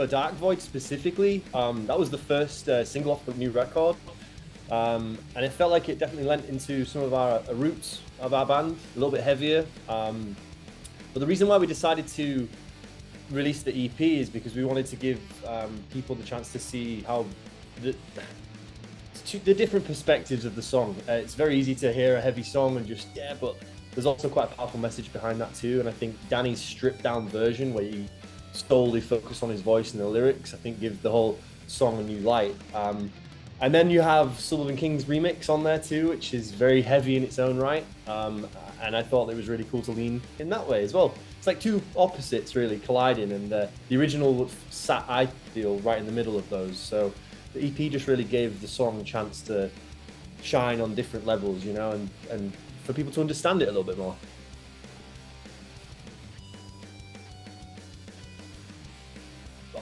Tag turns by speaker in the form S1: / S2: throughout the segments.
S1: for Dark Void specifically, that was the first single off the new record. And it felt like it definitely lent into some of our roots of our band, a little bit heavier. But the reason why we decided to release the EP is because we wanted to give people the chance to see how the different perspectives of the song. It's very easy to hear a heavy song and just, yeah, but there's also quite a powerful message behind that too. And I think Danny's stripped down version, where he solely focused on his voice and the lyrics, I think gives the whole song a new light. And then you have Sullivan King's remix on there too, which is very heavy in its own right. And I thought it was really cool to lean in that way as well. It's like two opposites really colliding, and the original sat, I feel, right in the middle of those. So the EP just really gave the song a chance to shine on different levels, you know, and for people to understand it a little bit more.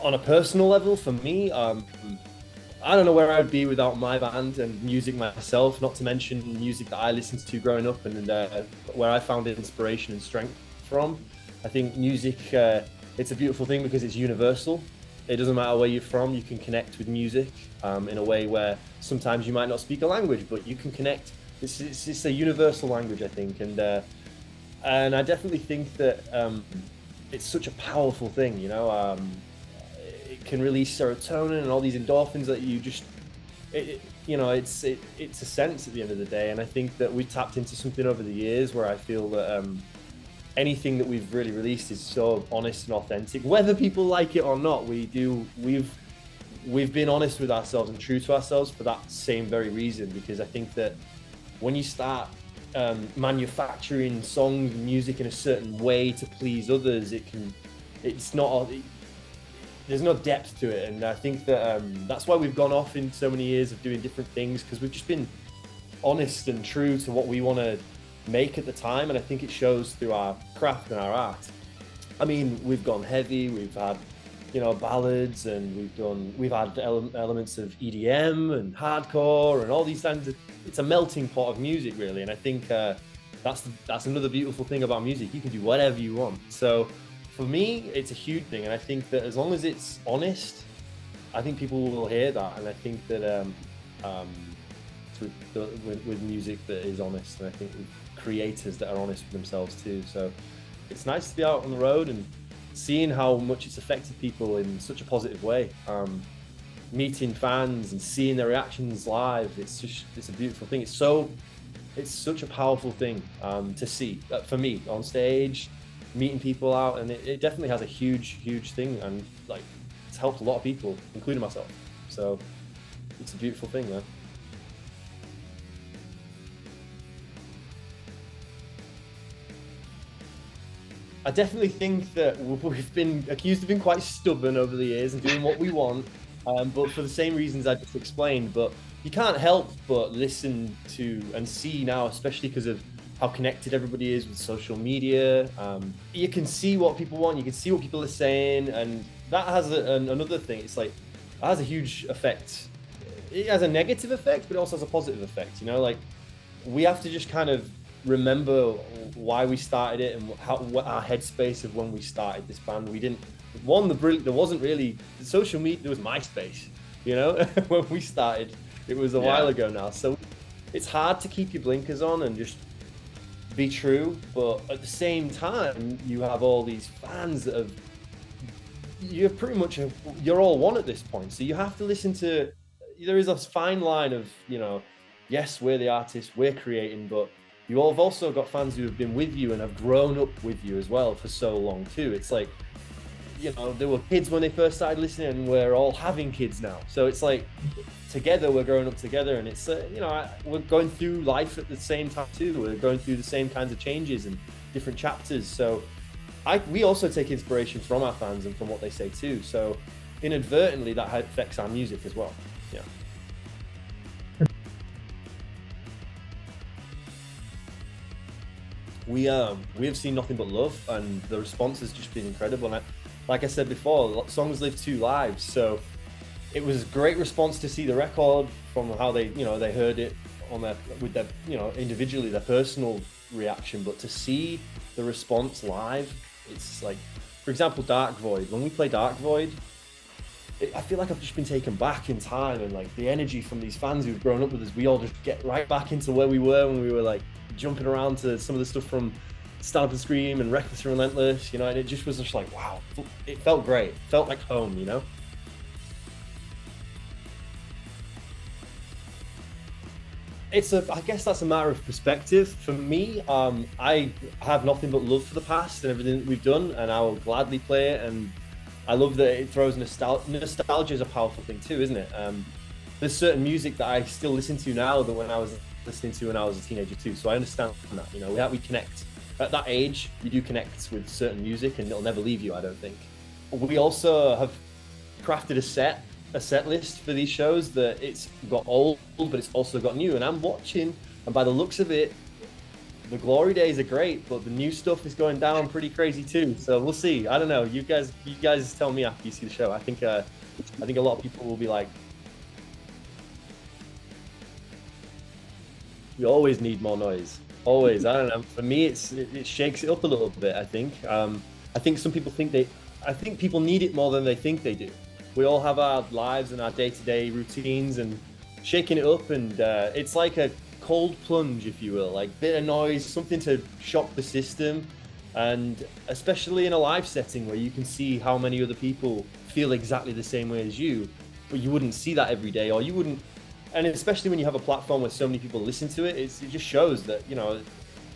S1: On a personal level, for me, I don't know where I'd be without my band and music myself, not to mention music that I listened to growing up and where I found inspiration and strength from. I think music, it's a beautiful thing because it's universal. It doesn't matter where you're from, you can connect with music in a way where sometimes you might not speak a language, but you can connect. It's a universal language, I think. And I definitely think that it's such a powerful thing, you know. It can release serotonin and all these endorphins that you just, you know, it's a sense at the end of the day. And I think that we tapped into something over the years where I feel that anything that we've really released is so honest and authentic, whether people like it or not. We've been honest with ourselves and true to ourselves for that same very reason, because I think that when you start manufacturing songs and music in a certain way to please others, there's no depth to it. And I think that that's why we've gone off in so many years of doing different things, because we've just been honest and true to what we want to make at the time. And I think it shows through our craft and our art. I mean, we've gone heavy, we've had, you know, ballads, and we've had elements of EDM and hardcore and all these kinds of, it's a melting pot of music really. And I think that's another beautiful thing about music. You can do whatever you want. So for me, it's a huge thing, and I think that as long as it's honest, I think people will hear that. And I think that with music that is honest, and I think with creators that are honest with themselves too. So it's nice to be out on the road and seeing how much it's affected people in such a positive way. Meeting fans and seeing their reactions live, it's a beautiful thing. It's such a powerful thing to see for me on stage, meeting people out, and it definitely has a huge thing, and like it's helped a lot of people, including myself. So it's a beautiful thing, man. I definitely think that we've been accused of being quite stubborn over the years and doing what we want, but for the same reasons I just explained. But you can't help but listen to and see now, especially because of how connected everybody is with social media. You can see what people want, you can see what people are saying, and that has another thing. It's like, it has a huge effect. It has a negative effect, but it also has a positive effect, you know? Like, we have to just kind of remember why we started it and what our headspace of when we started this band. There wasn't really social media, there was MySpace, you know? When we started, it was a while ago now. So it's hard to keep your blinkers on and just be true, but at the same time, you have all these fans that you're all one at this point. So you have to listen to, there is a fine line of, you know, yes, we're the artists, we're creating, but you all have also got fans who have been with you and have grown up with you as well for so long too. It's like, you know, they were kids when they first started listening, and we're all having kids now. So it's like, together we're growing up together, and it's you know, we're going through life at the same time too. We're going through the same kinds of changes and different chapters. So we also take inspiration from our fans and from what they say too. So inadvertently that affects our music as well. Yeah. We have seen nothing but love, and the response has just been incredible. And like I said before, songs live two lives. So it was a great response to see the record from how they heard it on with their, you know, individually, their personal reaction, but to see the response live, it's like, for example, Dark Void. When we play Dark Void, I feel like I've just been taken back in time, and like the energy from these fans who've grown up with us, we all just get right back into where we were when we were like jumping around to some of the stuff from Stand Up and Scream and Reckless and Relentless, you know, and it just was just like, wow, it felt great. It felt like home, you know? I guess that's a matter of perspective. For me, I have nothing but love for the past and everything that we've done, and I will gladly play it. And I love that it throws nostalgia. Nostalgia is a powerful thing too, isn't it? There's certain music that I still listen to now that when I was listening to when I was a teenager too. So I understand that, you know, we connect. At that age, you do connect with certain music and it'll never leave you, I don't think. We also have crafted a set list for these shows that it's got old, but it's also got new. And I'm watching, and by the looks of it, the Glory Days are great, but the new stuff is going down pretty crazy too. So we'll see. I don't know. You guys tell me after you see the show. I think a lot of people will be like, we always need more noise. Always. I don't know. For me, it shakes it up a little bit. I think. I think some people I think people need it more than they think they do. We all have our lives and our day-to-day routines, and shaking it up, and it's like a cold plunge, if you will, like bit of noise, something to shock the system. And especially in a live setting where you can see how many other people feel exactly the same way as you, but you wouldn't see that every day, or you wouldn't. And especially when you have a platform where so many people listen to it, it just shows that, you know,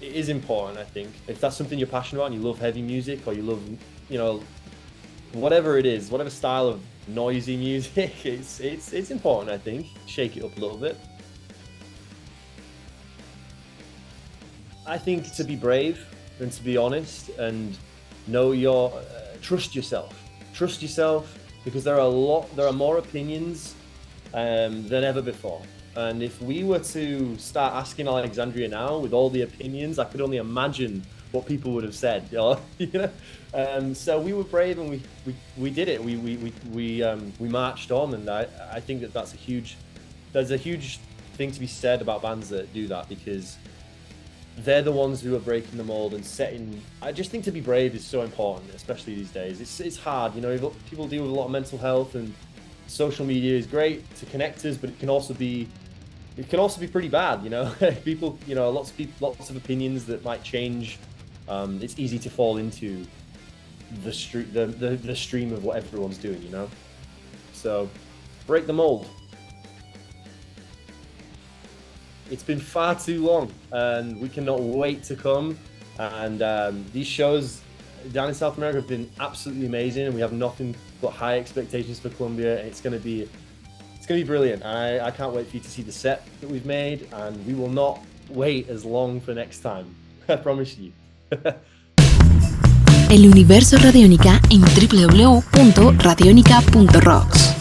S1: it is important. I think if that's something you're passionate about and you love heavy music, or you love, you know, whatever it is, whatever style of noisy music, it's important. I think shake it up a little bit. I think to be brave and to be honest and know trust yourself, because there are more opinions than ever before. And if we were to start asking Alexandria now with all the opinions, I could only imagine what people would have said. You know? So we were brave, and we did it. We marched on, and I think there's a huge thing to be said about bands that do that, because they're the ones who are breaking the mold and setting. I just think to be brave is so important, especially these days. It's hard, you know. People deal with a lot of mental health, and social media is great to connect us, but it can also be pretty bad, you know. People, you know, lots of opinions that might change. It's easy to fall into the stream of what everyone's doing, you know. So break the mold. It's been far too long, and we cannot wait to come. And these shows down in South America have been absolutely amazing, and we have nothing but high expectations for Colombia. And it's going to be brilliant. I can't wait for you to see the set that we've made, and we will not wait as long for next time. I promise you.
S2: El universo Radionica en www.radionica.rocks.